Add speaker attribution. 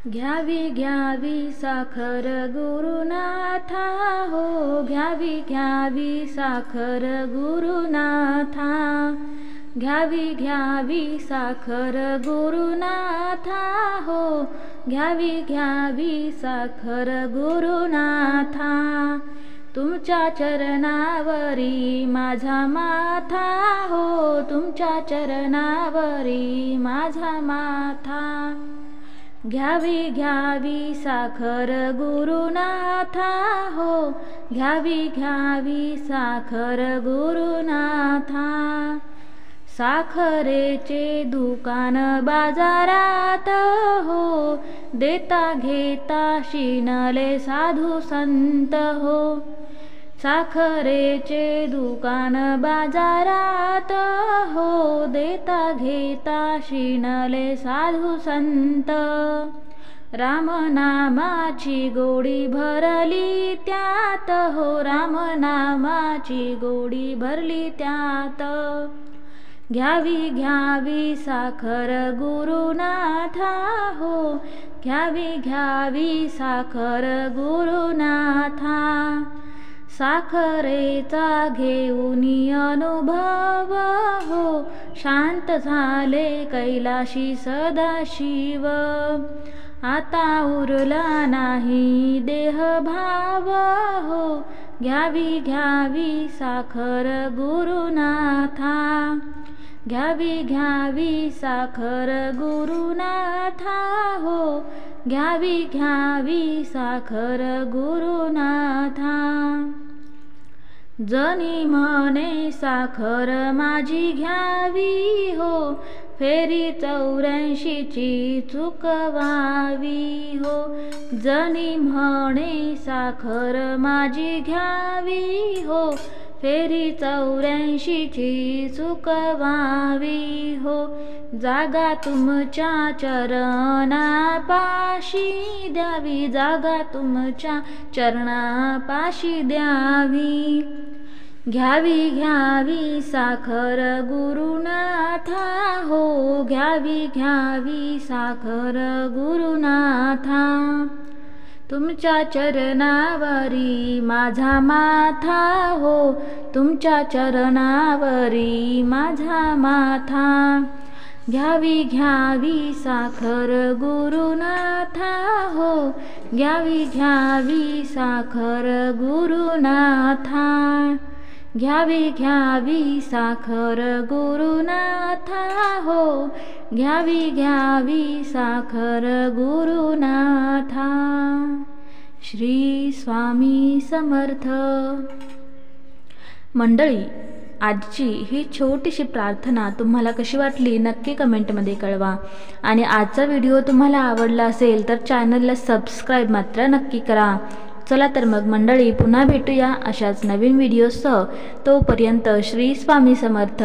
Speaker 1: घ्यावी घ्यावी साखर गुरुनाथा हो, घ्यावी घ्यावी साखर गुरुनाथा, घ्यावी घ्यावी साखर गुरुनाथा हो, घ्यावी घ्यावी साखर गुरुनाथा। तुमच्या चरणावरी माझा माथा हो, तुमच्या चरणावरी माझा माथा, घ्यावी घ्यावी साखर गुरुनाथा हो, घ्यावी घ्यावी साखर गुरुनाथा। साखरेचे दुकान बाजारात हो, देता घेता शिनले साधू संत हो, साखरेचे दुकान बाजारात हो, देता घेता शिनले साधू संत। रामनामाची गोडी भरली त्यात हो, रामनामाची गोडी भरली त्यात, घ्यावी घ्यावी साखर गुरुनाथा हो, घ्यावी घ्यावी साखर गुरुनाथा। साखरेचा घेऊनी अनुभव हो, शांत झाले कैलाशी सदाशिव, आता उरला नाही देहभाव हो, घ्यावी घ्यावी साखर गुरुनाथा, घ्यावी घ्यावी साखर गुरुनाथा हो, घ्यावी घ्यावी साखर गुरुनाथा। जनी म्हणे साखर माझी घ्यावी हो, फेरी 84ची चुकवावी हो, जनी म्हणे साखर माझी घ्यावी हो, फेरी 84ची चुकवावी हो, जागा तुमच्या चरणापाशी द्यावी, जागा तुमच्या चरणापाशी द्यावी, घ्यावी घ्यावी साखर गुरुनाथा हो, घ्यावी घ्यावी साखर गुरुनाथा। तुमच्या चरणावरी माझा माथा हो, तुमच्या चरणावरी माझा माथा, घ्यावी घ्यावी साखर गुरुनाथा हो, घ्यावी घ्यावी साखर गुरुनाथा, घ्यावी घ्यावी साखर गुरुनाथा हो, घ्यावी घ्यावी साखर गुरुनाथा। श्री स्वामी समर्थ। मंडळी, आजची ही छोटीशी प्रार्थना तुम्हाला कशी वाटली नक्की कमेंटमध्ये कळवा, आणि आजचा व्हिडिओ तुम्हाला आवडला असेल तर चॅनलला सबस्क्राईब मात्र नक्की करा। चला तर मग मंडळी, पुन्हा भेटूया अशाच नवीन व्हिडिओसह, तोपर्यंत श्री स्वामी समर्थ।